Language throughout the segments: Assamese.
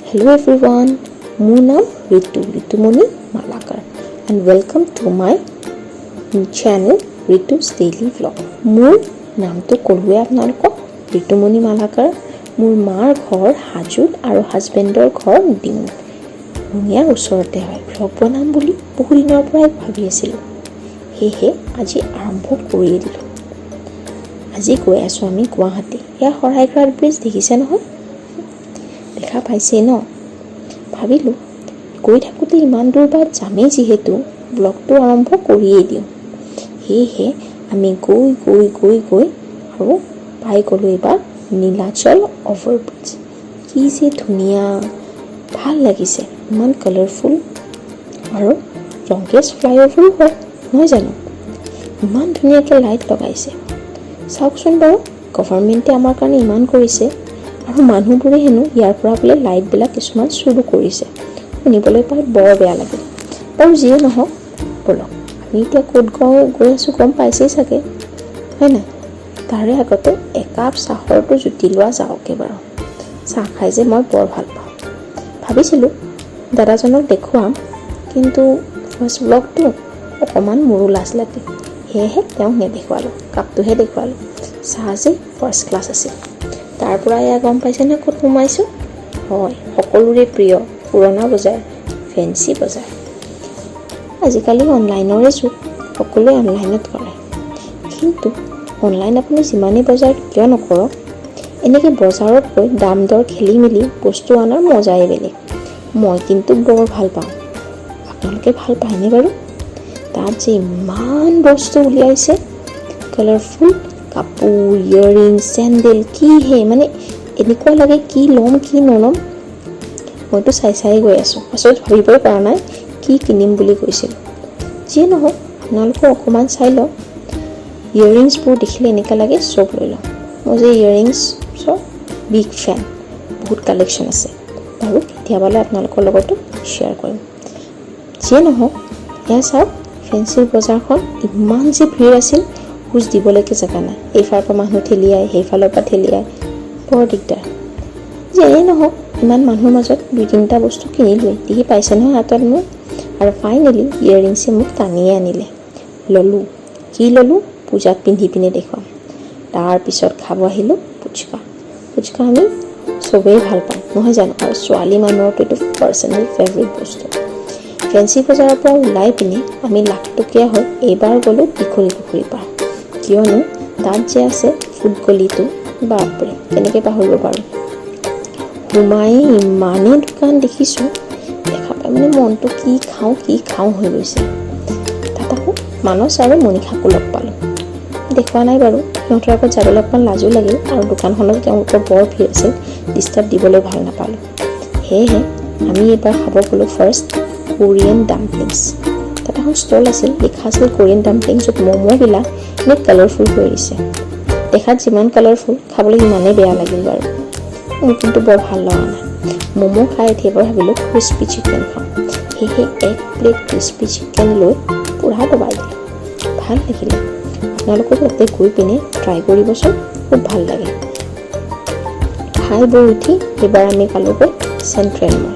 Hello everyone, মোৰ নাম Ritumoni Malakar and welcome to my channel ঋতু's daily vlog. মোৰ নামটো ক'লোৱে আপোনালোকক ঋতুমণি মালাকাৰ. মোৰ মাৰ ঘৰ হাজোত আৰু হাজবেণ্ডৰ ঘৰ ডিঙুত, ৰঙিয়াৰ ওচৰতে হয়. ভ্লগ বনাম বুলি বহু দিনৰ পৰাই ভাবি আছিলোঁ, সেয়েহে আজি আৰম্ভ কৰিয়ে দিলোঁ. আজি গৈ আছোঁ আমি গুৱাহাটী. এয়া শৰাইঘাট ব্ৰিজ দেখিছে নহয়, দেখা পাইছে ন? ভাবিলোঁ গৈ থাকোঁতে ইমান দূৰ বাট যামেই যিহেতু ব্লগটো আৰম্ভ কৰিয়েই দিওঁ. সেয়েহে আমি গৈ আৰু পাই গ'লোঁ এইবাৰ নীলাচল অভাৰব্ৰিজ. কি যে ধুনীয়া, ভাল লাগিছে, ইমান কালাৰফুল আৰু লংগেষ্ট ফ্লাইঅভাৰো হয় নহয় জানো? ইমান ধুনীয়াকৈ লাইট লগাইছে, চাওকচোন বাৰু. গভৰ্ণমেণ্টে আমাৰ কাৰণে ইমান কৰিছে আৰু মানুহবোৰে হেনো ইয়াৰ পৰা বোলে লাইটবিলাক কিছুমান চুৰো কৰিছে. শুনিবলৈ পাই বৰ বেয়া লাগে। বাৰু যিয়ে নহওক, ব'লক আমি এতিয়া ক'ত গৈ আছোঁ গম পাইছেই চাগে, হয় নাই? তাৰে আগতে একাপ চাহৰটো জুতি লোৱা যাওকে বাৰু. চাহ খাই যে মই বৰ ভাল পাওঁ. ভাবিছিলোঁ দাদাজনক দেখুৱাম, কিন্তু ফাৰ্ষ্ট ব্লগটো অকণমান মোৰো লাজ লাগে, সেয়েহে তেওঁক নেদেখুৱালোঁ, কাপটোহে দেখুৱালোঁ. চাহ যে ফাৰ্ষ্ট ক্লাছ আছিল. তাৰ পৰা এয়া গম পাইছে নে ক'ত সোমাইছোঁ? হয়, সকলোৰে প্ৰিয় পুৰণা বজাৰ, ফেঞ্চি বজাৰ. আজিকালি অনলাইনৰে যুগ, সকলোৱে অনলাইনত কৰে. কিন্তু অনলাইন আপুনি যিমানেই বজাৰ কিয় নকৰক, এনেকৈ বজাৰত গৈ দাম দৰ খেলি মেলি বস্তু অনাৰ মজাই বেলেগ. মই কিন্তু বৰ ভাল পাওঁ। আপোনালোকে ভাল পায়নে বাৰু? তাত যে ইমান বস্তু উলিয়াইছে, কালাৰফুল কাপোৰ, ইয়েৰিং, চেণ্ডেল, কিহে মানে এনেকুৱা লাগে কি ল'ম কি নল'ম। মইতো চাই গৈ আছোঁ, আচলতে ভাবিবই পৰা নাই কি কিনিম বুলি কৈছিলোঁ. যিয়ে নহওক, আপোনালোকেও অকণমান চাই লওক. ইয়েৰিংছবোৰ দেখিলে এনেকুৱা লাগে চব লৈ লওঁ. মই যে ইয়েৰিংছৰ বিগ ফেন, বহুত কালেকশ্যন আছে বাৰু, কেতিয়াবালৈ আপোনালোকৰ লগতো শ্বেয়াৰ কৰিম. যিয়ে নহওক, এয়া চাওক ফেঞ্চিৰ বজাৰখন, ইমান যে ভিৰ আছিল, খোজ দিবলৈকে জেগা নাই. এইফালৰ পৰা মানুহ ঠেলিয়াই, সেইফালৰ পৰা ঠেলিয়াই, বৰ দিগদাৰ. যেনেই নহওক, ইমান মানুহৰ মাজত 2-3টা বস্তু কিনিলোৱেই, দেখি পাইছে নহয় হাতত মোৰ. আৰু ফাইনেলি ইয়েৰিংছে মোক টানিয়ে আনিলে, ল'লোঁ. কি ল'লোঁ পূজাত পিন্ধি পিনে দেখুৱাম. তাৰপিছত খাব আহিলোঁ ফুচকা আমি চবেই ভাল পাওঁ নহয় জানো? আৰু ছোৱালী মানুহৰতো এইটো পাৰ্চনেল ফেভৰেট বস্তু. ফেঞ্চি বজাৰৰ পৰা ওলাই পিনে আমি লাখটকীয়া হৈ এইবাৰ গ'লোঁ দীঘলী পুখুৰী পাৰ, কিয়নো তাত যে আছে ফুটগলিটো, বাপৰে কেনেকৈ পাহৰিব পাৰোঁ. সোমাই ইমানেই দোকান দেখিছোঁ, দেখা পাই মানে মনটো কি খাওঁ হৈ গৈছে. তাত আকৌ মানস আৰু মণিষাকো লগ পালোঁ. দেখুওৱা নাই বাৰু, সিহঁতৰ আগত যাবলৈ অকণমান লাজো লাগিল, আৰু দোকানখনত তেওঁলোকৰ বৰ ভিৰ আছিল, ডিষ্টাৰ্ব দিবলৈ ভাল নাপালোঁ. সেয়েহে আমি এইবাৰ খাব গ'লোঁ ফাৰ্ষ্ট কোৰিয়ান ডাম্পলিংছ. তাত এখন ষ্টল আছিল, লিখা আছিল কোৰিয়ান ডাম্পলিংছ, য'ত ম'ম'বিলাক এনেই কালাৰফুল হৈ দিছে. দেখাত যিমান কালাৰফুল, খাবলৈ সিমানেই বেয়া লাগিল বাৰু. মোৰ কিন্তু বৰ ভাল লগা নাই। ম'ম' খাই উঠি এবাৰ ভাবিলোঁ ক্ৰিস্পি চিকেন খাওঁ, সেয়েহে 1 প্লেট ক্ৰিস্পি চিকেন লৈ পূৰা দবাই দিলোঁ। ভাল লাগিলে, আপোনালোকেও তাতে গৈ পিনে ট্ৰাই কৰিবচোন, খুব ভাল লাগে। খাই বৈ উঠি এইবাৰ আমি পালোঁগৈ চেণ্ট্ৰেল মল.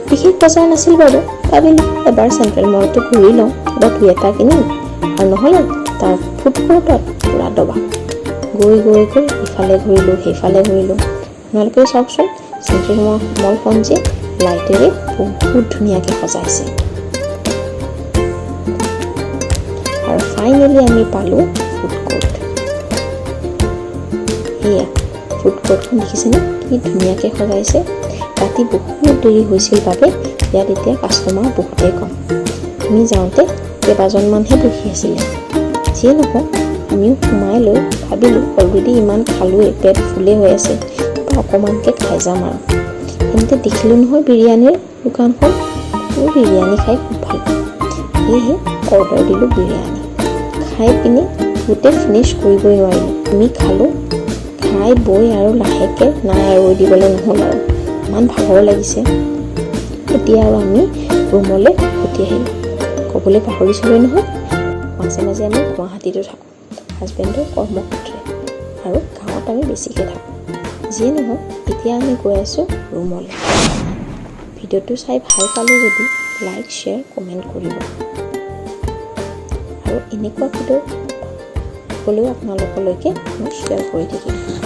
বিশেষ বজাৰ নাছিল বাৰু, ভাবিলোঁ এবাৰ চেণ্ট্ৰেল মলটো ঘূৰি লওঁ, বা 2-এটা কিনিম, আৰু নহ'লে তাৰ ফুড কৰ্টত পূৰা দবা। গৈ ইফালে ঘূৰিলোঁ সেইফালে ঘূৰিলোঁ। আপোনালোকেও চাওকচোন, চেণ্ট্ৰেল মলখন যে লাইটেৰে বহুত ধুনীয়াকৈ সজাইছে। আৰু ফাইনেলি আমি পালোঁ ফুড কৰ্ট. এয়া ফুড কৰ্টখন দেখিছেনে, কি ধুনীয়াকৈ সজাইছে. ৰাতি বহুত দেৰি হৈছিল বাবে ইয়াত এতিয়া কাষ্টমাৰ বহুতেই কম. আমি যাওঁতে কেইবাজনমানহে বহি আছিলে. যিয়ে নহওক, আমিও সোমাই লৈ ভাবিলোঁ অলৰেডি ইমান খালোঁৱেই, পেট ফুলেই হৈ আছে, অকণমানকৈ খাই যাম আৰু. এনেকৈ দেখিলোঁ নহয় বিৰিয়ানীৰ দোকানখন, মোৰ বিৰিয়ানী খাই খুব ভাল পাওঁ, সেয়েহে অৰ্ডাৰ দিলোঁ বিৰিয়ানী. খাই পিনে গোটেই ফিনিছ কৰিবই নোৱাৰিলোঁ. আমি খালোঁ, খাই বৈ আৰু লাহেকৈ নাই আৰু দিবলৈ নহ'ল আৰু, ইমান ভাগৰ লাগিছে। এতিয়া আৰু আমি ৰুমলৈ উঠি আহিলোঁ. ক'বলৈ পাহৰিছিলোঁ নহয়, মাজে মাজে আমি গুৱাহাটীতো থাকোঁ হাজবেণ্ডৰ কৰ্মসূত্ৰে, আৰু গাঁৱত আমি বেছিকৈ থাকোঁ। যিয়ে নহওক, এতিয়া আমি গৈ আছোঁ ৰুমলৈ। ভিডিঅ'টো চাই ভাল পালে যদি লাইক শ্বেয়াৰ কমেণ্ট কৰিব আৰু এনেকুৱা ভিডিঅ' হ'লেও আপোনালোকলৈকে মই শ্বেয়াৰ কৰি থাকিম